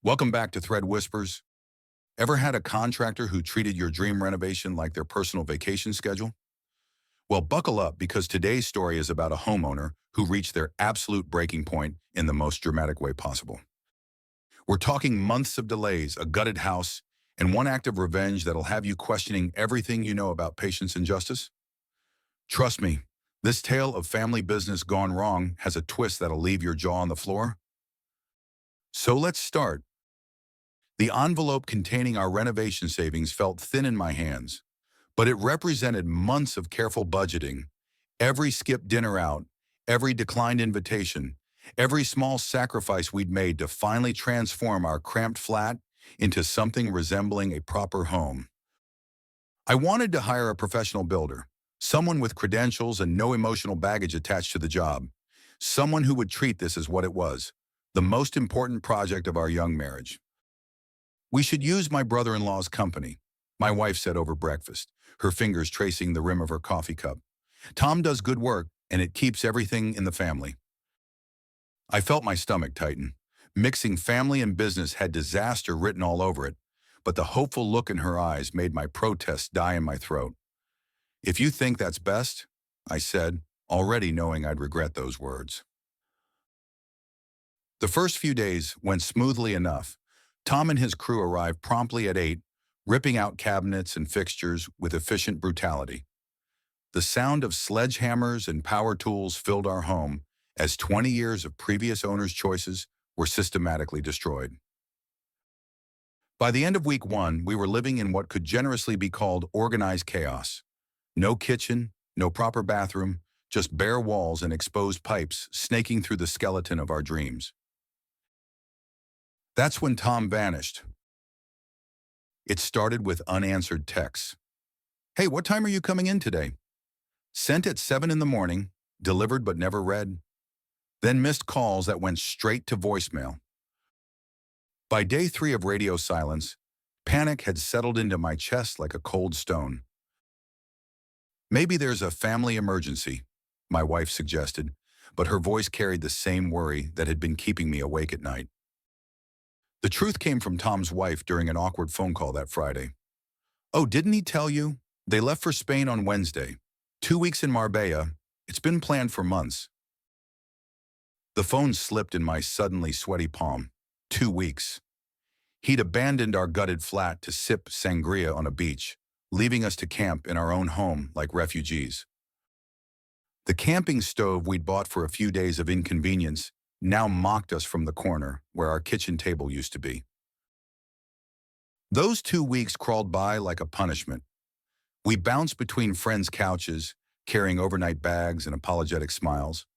Welcome back to Thread Whispers. Ever had a contractor who treated your dream renovation like their personal vacation schedule? Well, buckle up because today's story is about a homeowner who reached their absolute breaking point in the most dramatic way possible. We're talking months of delays, a gutted house, and one act of revenge that'll have you questioning everything you know about patience and justice. Trust me, this tale of family business gone wrong has a twist that'll leave your jaw on the floor. So let's start. The envelope containing our renovation savings felt thin in my hands, but it represented months of careful budgeting. Every skipped dinner out, every declined invitation, every small sacrifice we'd made to finally transform our cramped flat into something resembling a proper home. I wanted to hire a professional builder, someone with credentials and no emotional baggage attached to the job, someone who would treat this as what it was, the most important project of our young marriage. We should use my brother-in-law's company, my wife said over breakfast, her fingers tracing the rim of her coffee cup. Tom does good work, and it keeps everything in the family. I felt my stomach tighten. Mixing family and business had disaster written all over it, but the hopeful look in her eyes made my protest die in my throat. If you think that's best, I said, already knowing I'd regret those words. The first few days went smoothly enough. Tom and his crew arrived promptly at 8, ripping out cabinets and fixtures with efficient brutality. The sound of sledgehammers and power tools filled our home as 20 years of previous owners' choices were systematically destroyed. By the end of week 1, we were living in what could generously be called organized chaos. No kitchen, no proper bathroom, just bare walls and exposed pipes snaking through the skeleton of our dreams. That's when Tom vanished. It started with unanswered texts. "Hey, what time are you coming in today?" Sent at 7 in the morning, delivered but never read. Then missed calls that went straight to voicemail. By day 3 of radio silence, panic had settled into my chest like a cold stone. "Maybe there's a family emergency," my wife suggested, but her voice carried the same worry that had been keeping me awake at night. The truth came from Tom's wife during an awkward phone call that Friday. "Oh, didn't he tell you? They left for Spain on Wednesday. 2 weeks in Marbella. It's been planned for months." The phone slipped in my suddenly sweaty palm. 2 weeks. He'd abandoned our gutted flat to sip sangria on a beach, leaving us to camp in our own home like refugees. The camping stove we'd bought for a few days of inconvenience now mocked us from the corner where our kitchen table used to be. Those 2 weeks crawled by like a punishment. We bounced between friends' couches, carrying overnight bags and apologetic smiles.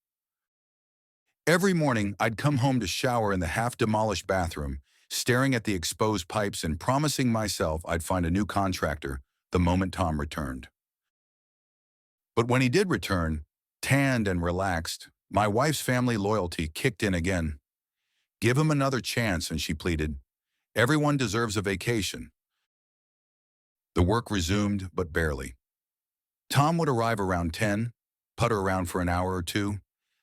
Every morning, I'd come home to shower in the half-demolished bathroom, staring at the exposed pipes and promising myself I'd find a new contractor the moment Tom returned. But when he did return, tanned and relaxed, my wife's family loyalty kicked in again. "Give him another chance," and she pleaded. "Everyone deserves a vacation." The work resumed, but barely. Tom would arrive around 10, putter around for an hour or two,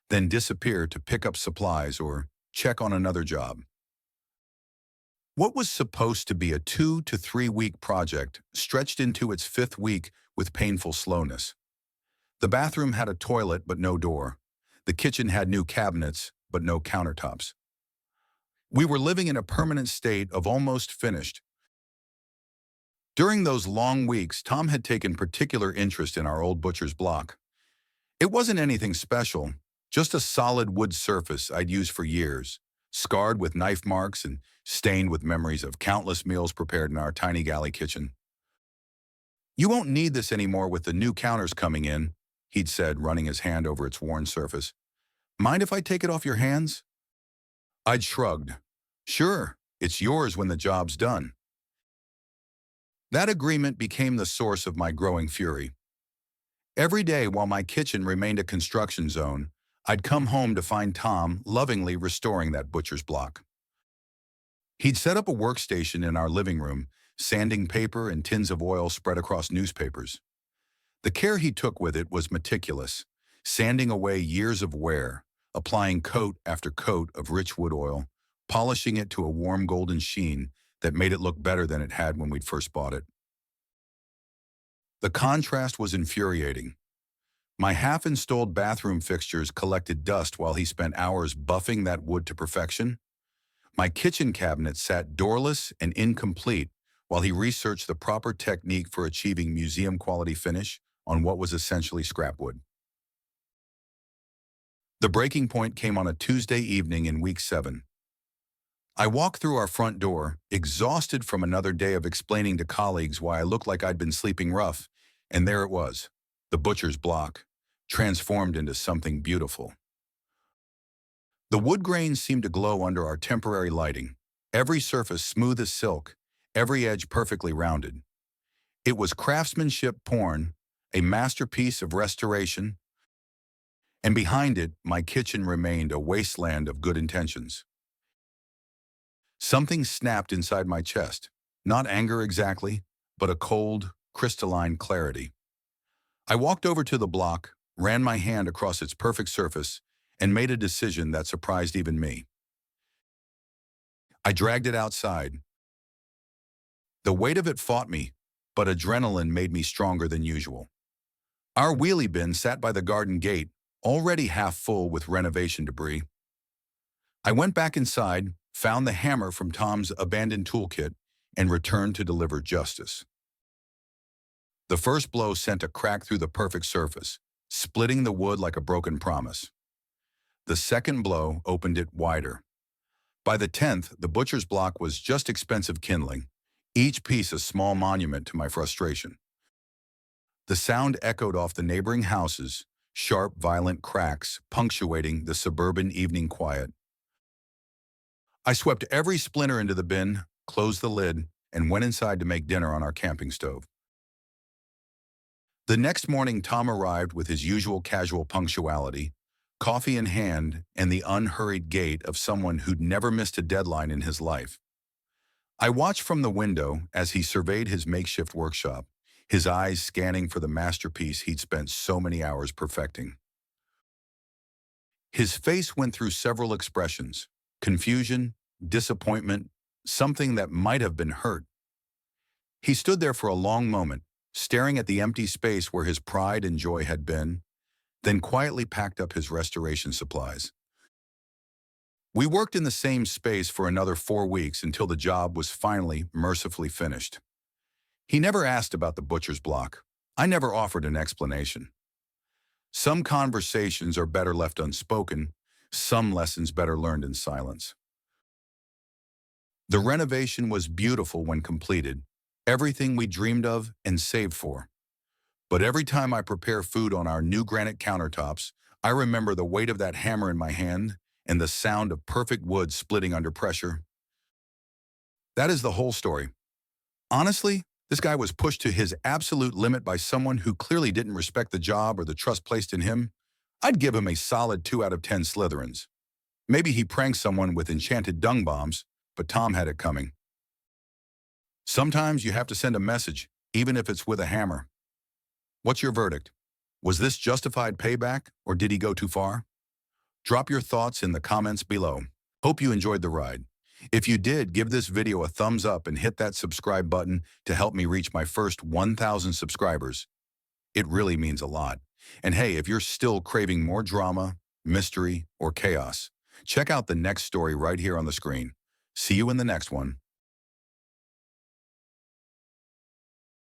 then disappear to pick up supplies or check on another job. What was supposed to be a 2 to 3 week project stretched into its 5th week with painful slowness. The bathroom had a toilet but no door. The kitchen had new cabinets but no countertops. We were living in a permanent state of almost finished. During those long weeks, Tom had taken particular interest in our old butcher's block. It wasn't anything special, just a solid wood surface I'd used for years, scarred with knife marks and stained with memories of countless meals prepared in our tiny galley kitchen. "You won't need this anymore with the new counters coming in," he'd said, running his hand over its worn surface. "Mind if I take it off your hands?" I'd shrugged. "Sure, it's yours when the job's done." That agreement became the source of my growing fury. Every day while my kitchen remained a construction zone, I'd come home to find Tom lovingly restoring that butcher's block. He'd set up a workstation in our living room, sanding paper and tins of oil spread across newspapers. The care he took with it was meticulous, sanding away years of wear, applying coat after coat of rich wood oil, polishing it to a warm golden sheen that made it look better than it had when we'd first bought it. The contrast was infuriating. My half-installed bathroom fixtures collected dust while he spent hours buffing that wood to perfection. My kitchen cabinet sat doorless and incomplete while he researched the proper technique for achieving museum-quality finish on what was essentially scrap wood. The breaking point came on a Tuesday evening in week 7. I walked through our front door, exhausted from another day of explaining to colleagues why I looked like I'd been sleeping rough, and there it was, the butcher's block, transformed into something beautiful. The wood grains seemed to glow under our temporary lighting, every surface smooth as silk, every edge perfectly rounded. It was craftsmanship porn, a masterpiece of restoration, and behind it, my kitchen remained a wasteland of good intentions. Something snapped inside my chest, not anger exactly, but a cold, crystalline clarity. I walked over to the block, ran my hand across its perfect surface, and made a decision that surprised even me. I dragged it outside. The weight of it fought me, but adrenaline made me stronger than usual. Our wheelie bin sat by the garden gate, already half full with renovation debris. I went back inside, found the hammer from Tom's abandoned toolkit, and returned to deliver justice. The first blow sent a crack through the perfect surface, splitting the wood like a broken promise. The second blow opened it wider. By the 10th, the butcher's block was just expensive kindling, each piece a small monument to my frustration. The sound echoed off the neighboring houses, sharp, violent cracks punctuating the suburban evening quiet. I swept every splinter into the bin, closed the lid, and went inside to make dinner on our camping stove. The next morning, Tom arrived with his usual casual punctuality, coffee in hand, and the unhurried gait of someone who'd never missed a deadline in his life. I watched from the window as he surveyed his makeshift workshop, his eyes scanning for the masterpiece he'd spent so many hours perfecting. His face went through several expressions: confusion, disappointment, something that might have been hurt. He stood there for a long moment, staring at the empty space where his pride and joy had been, then quietly packed up his restoration supplies. We worked in the same space for another 4 weeks until the job was finally mercifully finished. He never asked about the butcher's block. I never offered an explanation. Some conversations are better left unspoken, some lessons better learned in silence. The renovation was beautiful when completed, everything we dreamed of and saved for. But every time I prepare food on our new granite countertops, I remember the weight of that hammer in my hand and the sound of perfect wood splitting under pressure. That is the whole story. Honestly, this guy was pushed to his absolute limit by someone who clearly didn't respect the job or the trust placed in him. I'd give him a solid 2 out of 10 Slytherins. Maybe he pranked someone with enchanted dung bombs, but Tom had it coming. Sometimes you have to send a message, even if it's with a hammer. What's your verdict? Was this justified payback, or did he go too far? Drop your thoughts in the comments below. Hope you enjoyed the ride. If you did, give this video a thumbs up and hit that subscribe button to help me reach my first 1,000 subscribers. It really means a lot. And hey, if you're still craving more drama, mystery, or chaos, check out the next story right here on the screen. See you in the next one.